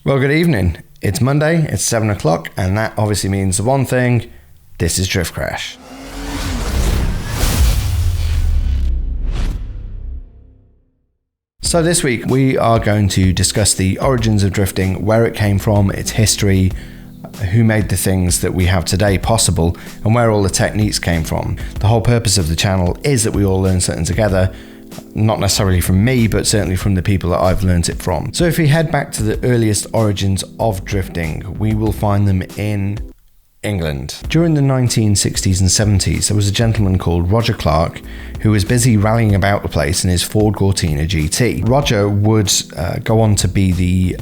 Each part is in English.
Well, good evening. It's Monday, it's 7 o'clock, and that obviously means the one thing: this is Drift Crash. So this week we are going to discuss the origins of drifting, where it came from, its history, who made the things that we have today possible, and where all the techniques came from. The whole purpose of the channel is that we all learn something together. Not necessarily from me, but certainly from the people that I've learned it from. So if we head back to the earliest origins of drifting, we will find them in England. During the 1960s and 70s, there was a gentleman called Roger Clark who was busy rallying about the place in his Ford Cortina GT. Roger would go on to be the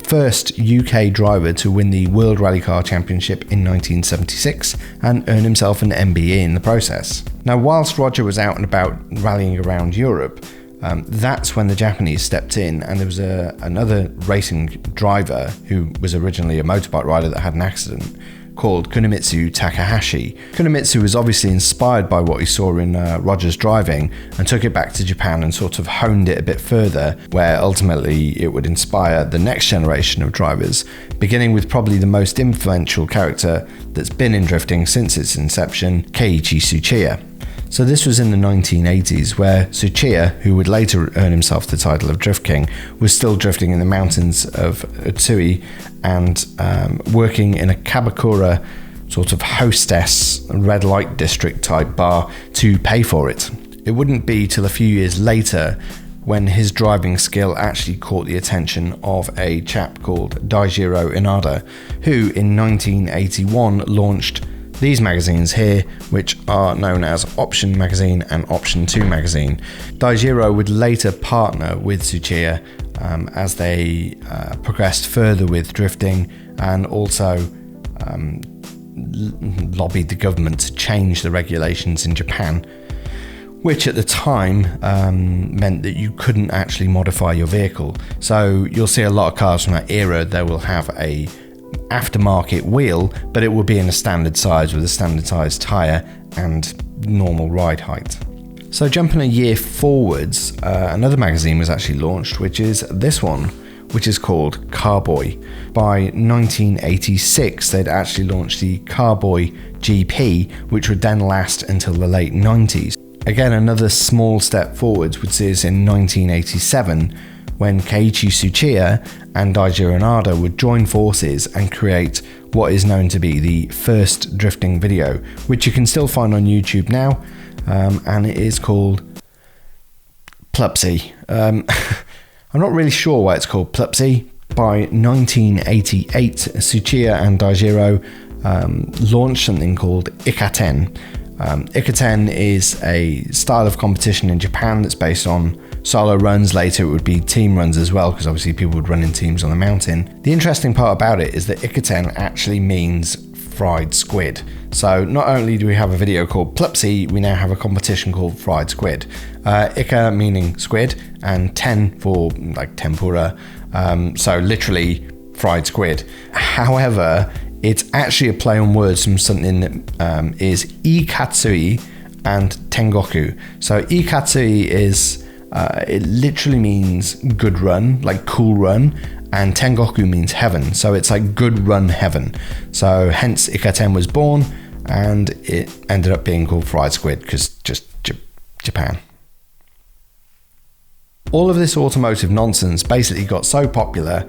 first UK driver to win the World Rally Car Championship in 1976 and earn himself an MBE in the process. Now, whilst Roger was out and about rallying around Europe, that's when the Japanese stepped in, and there was another racing driver who was originally a motorbike rider that had an accident, called Kunimitsu Takahashi. Kunimitsu was obviously inspired by what he saw in Roger's driving and took it back to Japan and sort of honed it a bit further, where ultimately it would inspire the next generation of drivers, beginning with probably the most influential character that's been in drifting since its inception, Keiichi Tsuchiya. So this was in the 1980s, where Tsuchiya, who would later earn himself the title of Drift King, was still drifting in the mountains of Utsui and working in a Kabakura sort of hostess red light district type bar to pay for it. It wouldn't be till a few years later when his driving skill actually caught the attention of a chap called Daijiro Inada, who in 1981 launched these magazines here, which are known as Option Magazine and Option 2 Magazine. Daijiro would later partner with Tsuchiya as they progressed further with drifting, and also lobbied the government to change the regulations in Japan, which at the time meant that you couldn't actually modify your vehicle. So you'll see a lot of cars from that era, they will have a aftermarket wheel, but it will be in a standard size with a standardized tyre and normal ride height. So jumping a year forwards, another magazine was actually launched, which is this one, which is called Carboy. By 1986, they'd actually launched the Carboy GP, which would then last until the late 90s. Again, another small step forwards would see us in 1987, when Keiichi Tsuchiya and Daijiro Inada would join forces and create what is known to be the first drifting video, which you can still find on YouTube now, and it is called Plupsy. I'm not really sure why it's called Plupsy. By 1988, Tsuchiya and Daijiro launched something called Ikaten. Ikaten is a style of competition in Japan that's based on solo runs. Later it would be team runs as well, because obviously people would run in teams on the mountain. The interesting part about it is that Ikaten actually means fried squid. So not only do we have a video called Plupsy, we now have a competition called Fried Squid. Ika meaning squid, and ten for like tempura, so literally fried squid. However, it's actually a play on words from something that is Ikatsui and Tengoku. So Ikatsui is it literally means good run, like cool run, and Tengoku means heaven. So it's like good run heaven. So hence Ikaten was born, and it ended up being called Fried Squid because just Japan. All of this automotive nonsense basically got so popular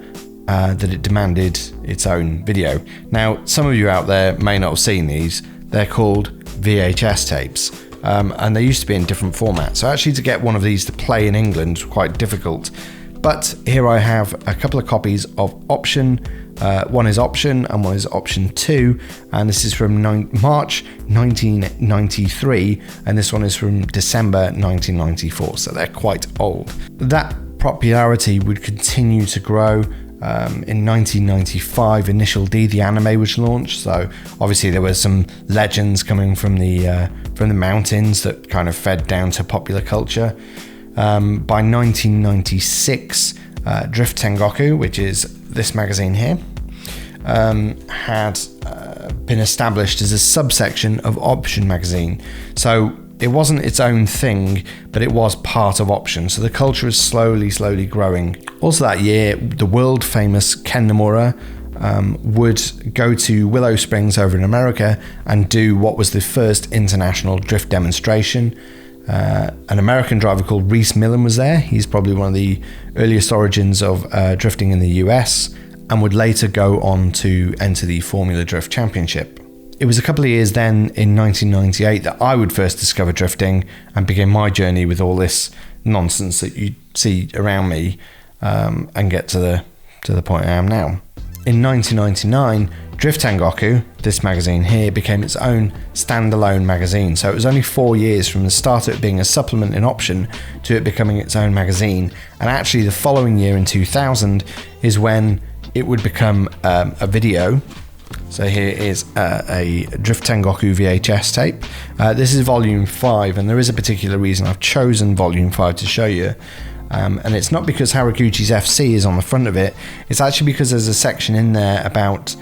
that it demanded its own video. Now, some of you out there may not have seen these. They're called VHS tapes. And they used to be in different formats. So actually to get one of these to play in England was quite difficult. But here I have a couple of copies of Option. One is Option and one is Option 2. And this is from March 1993. And this one is from December 1994. So they're quite old. That popularity would continue to grow. In 1995, Initial D, the anime, was launched. So obviously there were some legends coming from the mountains that kind of fed down to popular culture. By 1996, Drift Tengoku, which is this magazine here, had been established as a subsection of Option magazine. So It wasn't its own thing, but it was part of Option. So the culture is slowly growing. Also that year, the world famous Ken Nomura would go to Willow Springs over in America and do what was the first international drift demonstration. An American driver called Reese Millen was there. He's probably one of the earliest origins of drifting in the US, and would later go on to enter the Formula Drift Championship. It was a couple of years then, in 1998, that I would first discover drifting and begin my journey with all this nonsense that you see around me, and get to the point I am now. In 1999, Drift Tengoku, this magazine here, became its own standalone magazine. So it was only 4 years from the start of it being a supplement in Option to it becoming its own magazine. And actually the following year, in 2000, is when it would become a video. So here is a Drift Tengoku VHS tape. This is volume 5, and there is a particular reason I've chosen volume 5 to show you. And it's not because Haraguchi's FC is on the front of it. It's actually because there's a section in there about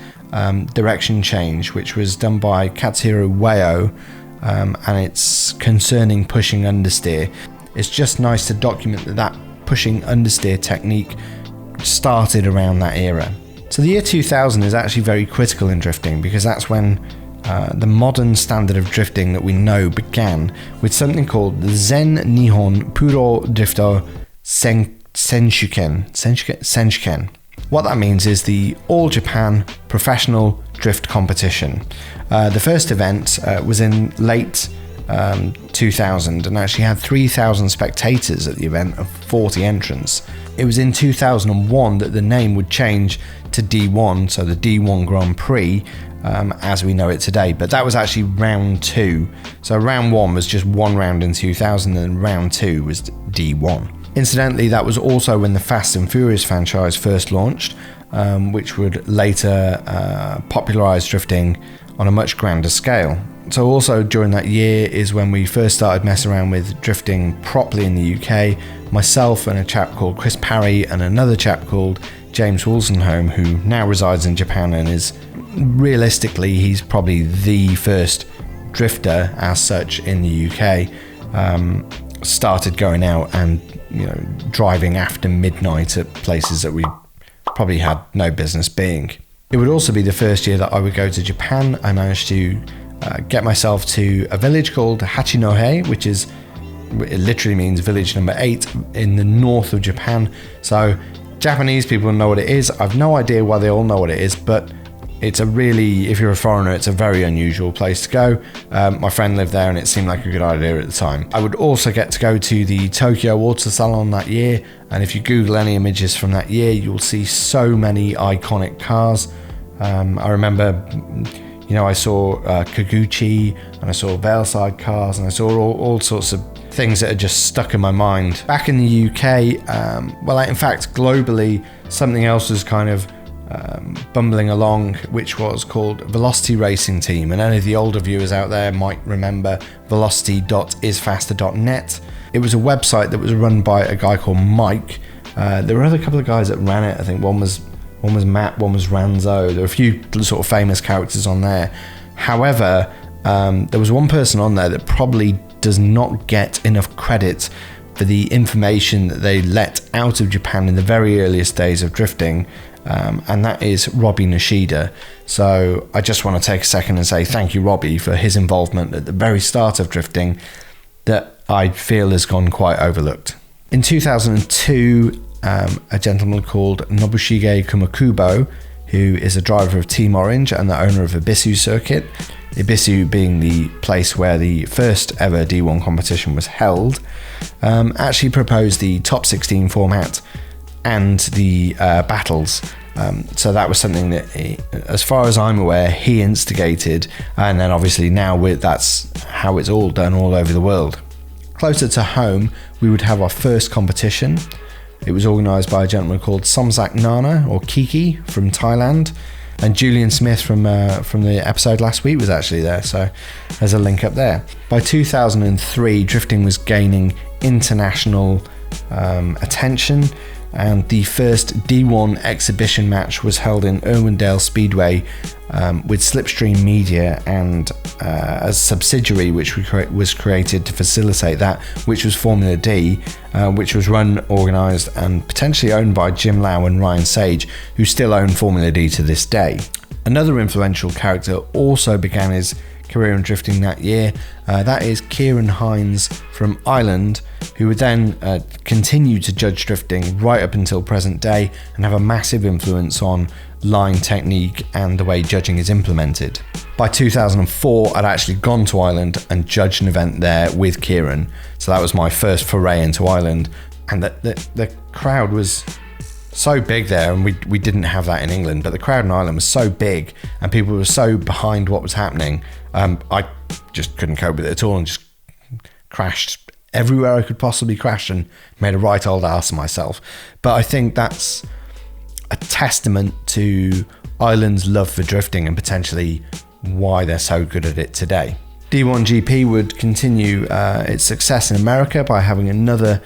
direction change, which was done by Katsuhiro Ueno, and it's concerning pushing understeer. It's just nice to document that pushing understeer technique started around that era. So the year 2000 is actually very critical in drifting, because that's when the modern standard of drifting that we know began, with something called the Zen Nihon Puro Drifter Senshuken. What that means is the All Japan Professional Drift Competition. The first event was in late 2000 and actually had 3,000 spectators at the event of 40 entrants. It was in 2001 that the name would change to D1, so the D1 Grand Prix, as we know it today. But that was actually round 2. So round 1 was just one round in 2000, and round 2 was D1. Incidentally, that was also when the Fast and Furious franchise first launched, which would later popularise drifting on a much grander scale. So also during that year is when we first started messing around with drifting properly in the UK. Myself and a chap called Chris Parry and another chap called James Wolstenholme, who now resides in Japan and is realistically, he's probably the first drifter as such in the UK, started going out and driving after midnight at places that we probably had no business being. It would also be the first year that I would go to Japan. I managed to get myself to a village called Hachinohe, which is, it literally means village number 8 in the north of Japan. So Japanese people know what it is. I've no idea why they all know what it is, but it's a really, if you're a foreigner, it's a very unusual place to go. My friend lived there and it seemed like a good idea at the time. I would also get to go to the Tokyo Water Salon that year, and if you Google any images from that year, you'll see so many iconic cars. I remember, I saw Kaguchi, and I saw Valeside cars, and I saw all sorts of things that are just stuck in my mind. Back in the UK, in fact, globally, something else was kind of bumbling along, which was called Velocity Racing Team, and any of the older viewers out there might remember velocity.isfaster.net. It was a website that was run by a guy called Mike. There were a couple of guys that ran it. I think one was Matt, one was Ranzo. There were a few sort of famous characters on there. However, there was one person on there that probably does not get enough credit for the information that they let out of Japan in the very earliest days of drifting, and that is Robbie Nishida. So I just want to take a second and say thank you, Robbie, for his involvement at the very start of drifting that I feel has gone quite overlooked. In 2002, a gentleman called Nobushige Kumakubo, who is a driver of Team Orange and the owner of Ibisu Circuit, Ibisu being the place where the first ever D1 competition was held, actually proposed the top 16 format and the battles. So that was something that, as far as I'm aware, he instigated, and then obviously now that's how it's all done all over the world. Closer to home, we would have our first competition. It was organised by a gentleman called Somsak Nana, or Kiki, from Thailand, and Julian Smith from the episode last week was actually there, so there's a link up there. By 2003, drifting was gaining international attention. and the first D1 exhibition match was held in Irwindale Speedway with Slipstream Media and a subsidiary which was created to facilitate that, which was Formula D, which was run, organised and potentially owned by Jim Lau and Ryan Sage, who still own Formula D to this day. Another influential character also began his career in drifting that year. That is Kieran Hines from Ireland, who would then continue to judge drifting right up until present day and have a massive influence on line technique and the way judging is implemented. By 2004, I'd actually gone to Ireland and judged an event there with Kieran, so that was my first foray into Ireland, and the crowd was so big there, and we didn't have that in England, but the crowd in Ireland was so big and people were so behind what was happening. I just couldn't cope with it at all and just crashed everywhere I could possibly crash and made a right old ass of myself. But I think that's a testament to Ireland's love for drifting and potentially why they're so good at it today. D1 GP would continue its success in America by having another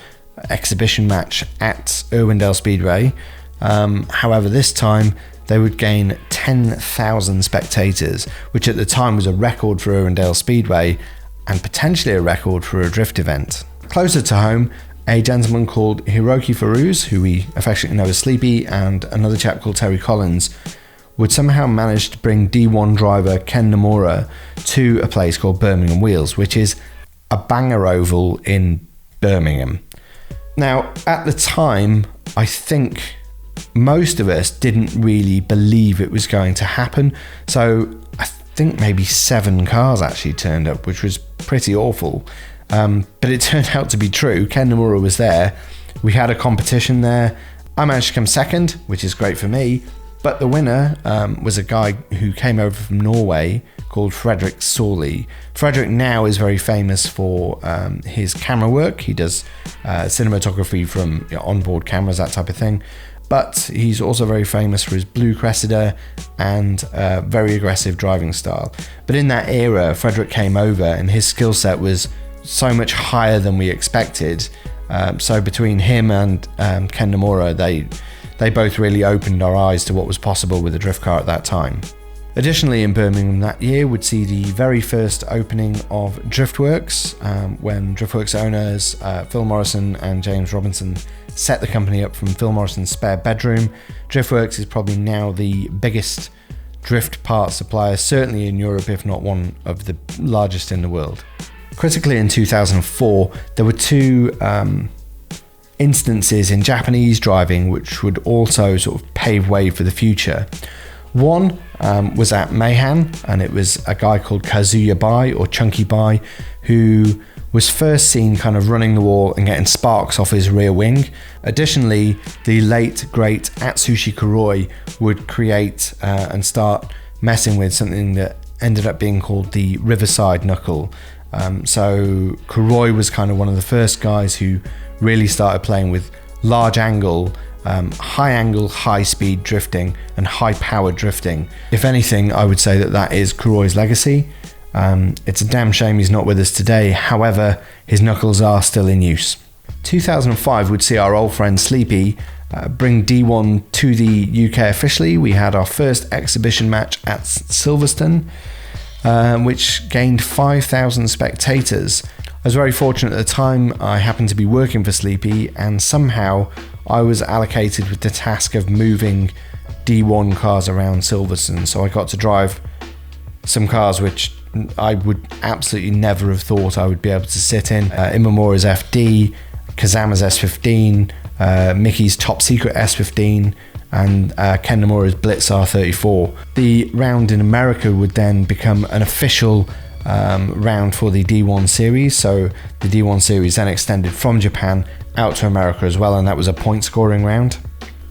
exhibition match at Irwindale Speedway. However, this time they would gain 10,000 spectators, which at the time was a record for Irwindale Speedway and potentially a record for a drift event. Closer to home, a gentleman called Hiroki Furuse, who we affectionately know as Sleepy, and another chap called Terry Collins would somehow manage to bring D1 driver Ken Nomura to a place called Birmingham Wheels, which is a banger oval in Birmingham. Now, at the time, I think most of us didn't really believe it was going to happen. So I think maybe 7 cars actually turned up, which was pretty awful. But it turned out to be true. Ken Nomura was there. We had a competition there. I managed to come second, which is great for me. But the winner was a guy who came over from Norway called Fredrik Solli. Fredrik now is very famous for his camera work. He does cinematography from onboard cameras, that type of thing. But he's also very famous for his blue Cressida and very aggressive driving style. But in that era, Fredrik came over and his skill set was so much higher than we expected. So between him and Ken Nomura, they both really opened our eyes to what was possible with a drift car at that time. Additionally, in Birmingham that year would see the very first opening of Driftworks, when Driftworks owners Phil Morrison and James Robinson set the company up from Phil Morrison's spare bedroom. Driftworks is probably now the biggest drift parts supplier, certainly in Europe, if not one of the largest in the world. Critically, in 2004, there were 2 instances in Japanese driving which would also sort of pave way for the future. One was at Meihan, and it was a guy called Kazuya Bai, or Chunky Bai, who was first seen kind of running the wall and getting sparks off his rear wing. Additionally, the late great Atsushi Kuroi would create and start messing with something that ended up being called the Riverside Knuckle. So Kuroi was kind of one of the first guys who really started playing with large angle, high angle, high speed drifting and high power drifting. If anything, I would say that is Kuroi's legacy. It's a damn shame he's not with us today. However, his knuckles are still in use. 2005 would see our old friend Sleepy bring D1 to the UK officially. We had our first exhibition match at Silverstone, which gained 5,000 spectators. I was very fortunate at the time. I happened to be working for Sleepy, and somehow I was allocated with the task of moving D1 cars around Silverstone. So I got to drive some cars which I would absolutely never have thought I would be able to sit in. Imamura's FD, Kazama's S15, Mickey's Top Secret S15, and Ken Nomura's Blitz R34. The round in America would then become an official round for the D1 series. So the D1 series then extended from Japan out to America as well, and that was a point scoring round.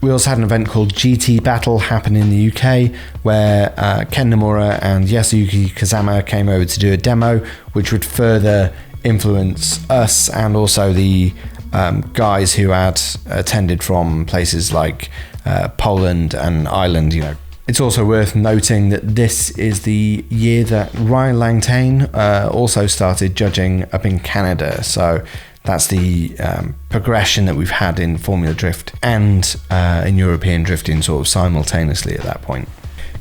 We also had an event called GT Battle happen in the UK, where Ken Nomura and Yasuyuki Kazama came over to do a demo, which would further influence us and also the guys who had attended from places like Poland and Ireland. It's also worth noting that this is the year that Ryan Langtain also started judging up in Canada. So That's the progression that we've had in Formula Drift and in European drifting sort of simultaneously at that point.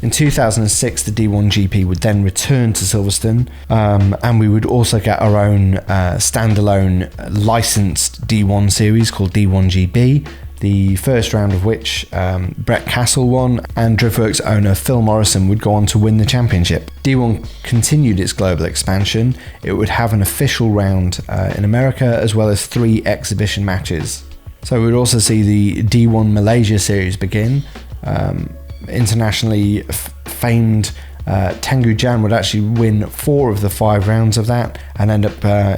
In 2006, the D1 GP would then return to Silverstone, and we would also get our own standalone licensed D1 series called D1 GB, the first round of which Brett Castle won, and Driftworks owner Phil Morrison would go on to win the championship. D1 continued its global expansion. It would have an official round in America, as well as 3 exhibition matches. So we would also see the D1 Malaysia series begin. Internationally famed Tangguh Jan would actually win 4 of the 5 rounds of that and end up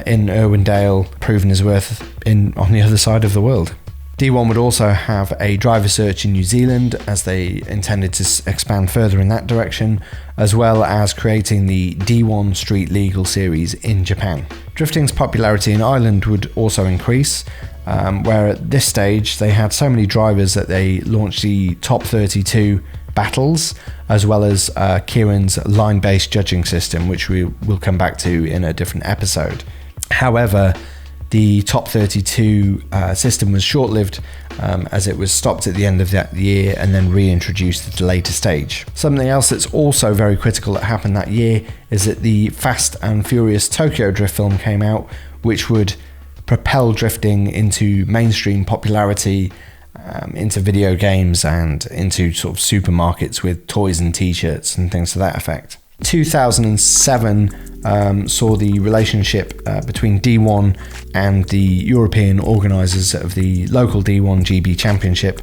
in Irwindale, proving his worth on the other side of the world. D1 would also have a driver search in New Zealand, as they intended to expand further in that direction, as well as creating the D1 Street Legal series in Japan. Drifting's popularity in Ireland would also increase, where at this stage they had so many drivers that they launched the Top 32 battles, as well as Kieran's line-based judging system, which we will come back to in a different episode. However, the Top 32 system was short-lived, as it was stopped at the end of that year and then reintroduced at a later stage. Something else that's also very critical that happened that year is that the Fast and Furious Tokyo Drift film came out, which would propel drifting into mainstream popularity, into video games and into sort of supermarkets with toys and t-shirts and things to that effect. 2007 saw the relationship between D1 and the European organisers of the local D1 GB Championship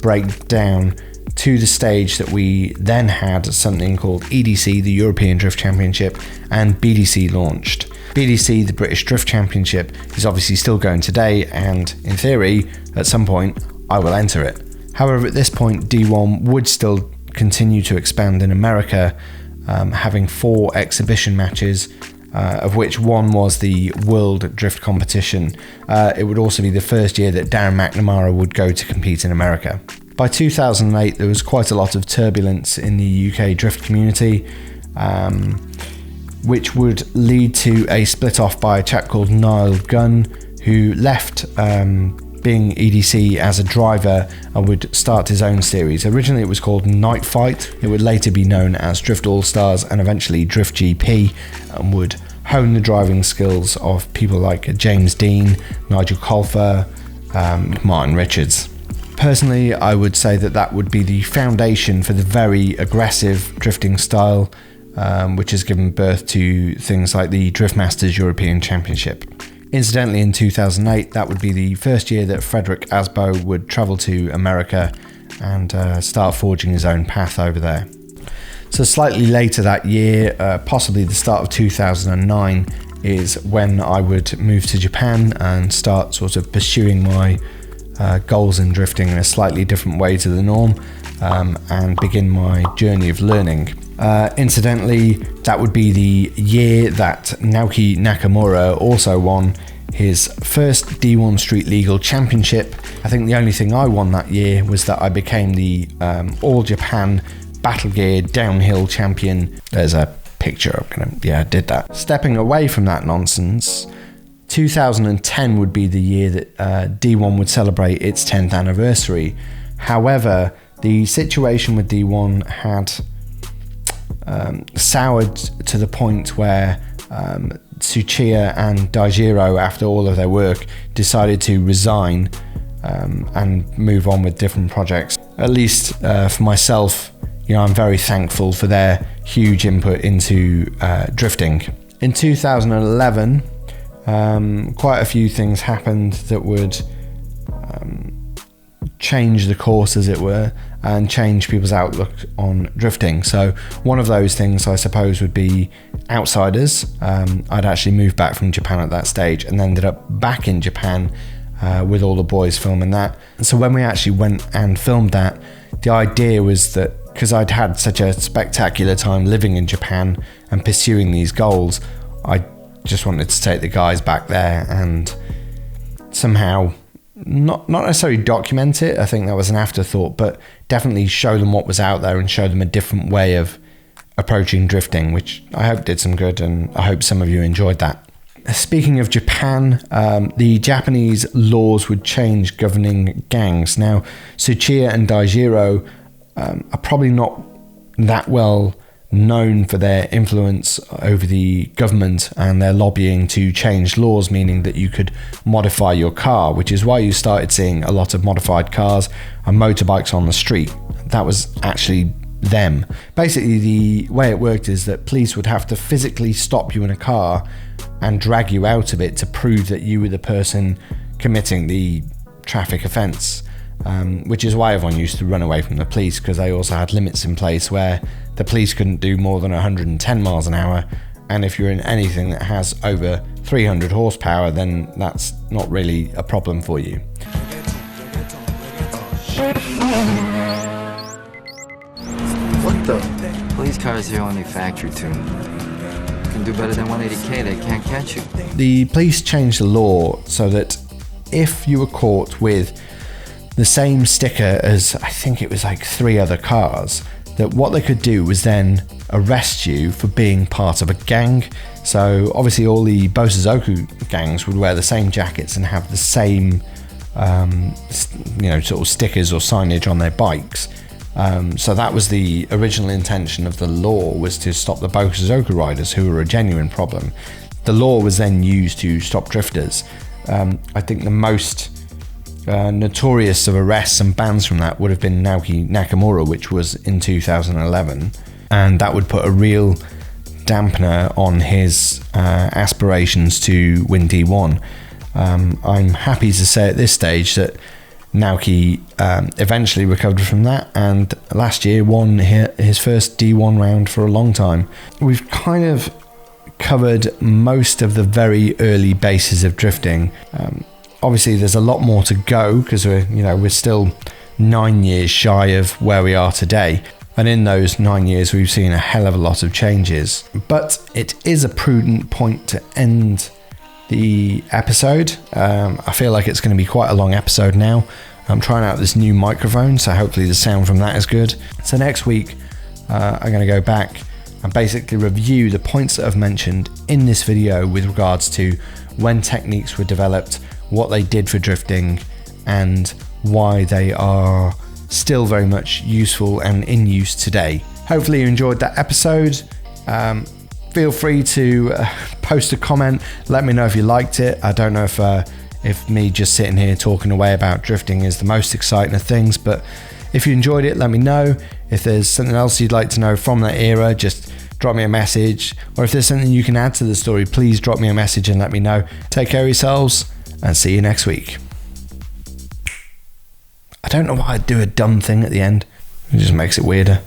break down to the stage that we then had something called EDC, the European Drift Championship, and BDC launched. BDC, the British Drift Championship, is obviously still going today, and in theory, at some point, I will enter it. However, at this point, D1 would still continue to expand in America, having 4 exhibition matches, of which one was the World Drift Competition. It would also be the first year that Darren McNamara would go to compete in America. By 2008, there was quite a lot of turbulence in the UK drift community, which would lead to a split off by a chap called Niall Gunn, who left being EDC as a driver and would start his own series. Originally it was called Night Fight. It would later be known as Drift All Stars and eventually Drift GP, and would hone the driving skills of people like James Dean, Nigel Colfer, Martin Richards. Personally, I would say that would be the foundation for the very aggressive drifting style, which has given birth to things like the Drift Masters European Championship. Incidentally, in 2008, that would be the first year that Frederick Asbo would travel to America and start forging his own path over there. So slightly later that year, possibly the start of 2009, is when I would move to Japan and start sort of pursuing my goals in drifting in a slightly different way to the norm, and begin my journey of learning. Incidentally, that would be the year that Naoki Nakamura also won his first D1 Street Legal Championship. I think the only thing I won that year was that I became the All Japan Battle Gear Downhill Champion. There's a picture. I did that. Stepping away from that nonsense, 2010 would be the year that D1 would celebrate its 10th anniversary. However, the situation with D1 had soured to the point where Tsuchiya and Daijiro, after all of their work, decided to resign and move on with different projects. At least for myself, I'm very thankful for their huge input into drifting. In 2011, quite a few things happened that would change the course, as it were, and change people's outlook on drifting. So one of those things, I suppose, would be Outsiders. I'd actually moved back from Japan at that stage and ended up back in Japan with all the boys filming that. And so when we actually went and filmed that, the idea was that because I'd had such a spectacular time living in Japan and pursuing these goals, I just wanted to take the guys back there and somehow not necessarily document it. I think that was an afterthought, but definitely show them what was out there and show them a different way of approaching drifting, which I hope did some good, and I hope some of you enjoyed that. Speaking of Japan, the Japanese laws would change governing gangs. Now, Tsuchiya and Daijiro are probably not that well known for their influence over the government and their lobbying to change laws, meaning that you could modify your car, which is why you started seeing a lot of modified cars and motorbikes on the street. That was actually them. Basically, the way it worked is that police would have to physically stop you in a car and drag you out of it to prove that you were the person committing the traffic offence, which is why everyone used to run away from the police, because they also had limits in place where the police couldn't do more than 110 miles an hour, and if you're in anything that has over 300 horsepower, then that's not really a problem for you. What the? Police cars here only factory tuned. Can do better than 180k, they can't catch you. The police changed the law so that if you were caught with the same sticker as, I think it was like 3 other cars, that what they could do was then arrest you for being part of a gang. So obviously all the Bosozoku gangs would wear the same jackets and have the same sort of stickers or signage on their bikes. So that was the original intention of the law, was to stop the Bosozoku riders, who were a genuine problem. The law was then used to stop drifters. I think the most notorious of arrests and bans from that would have been Naoki Nakamura, which was in 2011, and that would put a real dampener on his aspirations to win D1. I'm happy to say at this stage that Naoki eventually recovered from that, and last year won his first D1 round for a long time. We've kind of covered most of the very early bases of drifting. Obviously there's a lot more to go, because we're still 9 years shy of where we are today, and in those 9 years we've seen a hell of a lot of changes. But it is a prudent point to end the episode. I feel like it's going to be quite a long episode now. I'm trying out this new microphone, so hopefully the sound from that is good. So next week I'm going to go back and basically review the points that I've mentioned in this video with regards to when techniques were developed, what they did for drifting, and why they are still very much useful and in use today. Hopefully you enjoyed that episode. Feel free to post a comment, let me know if you liked it. I don't know if me just sitting here talking away about drifting is the most exciting of things, but if you enjoyed it, let me know. If there's something else you'd like to know from that era, just drop me a message, or if there's something you can add to the story, please drop me a message and let me know. Take care of yourselves, and see you next week. I don't know why I do a dumb thing at the end. It just makes it weirder.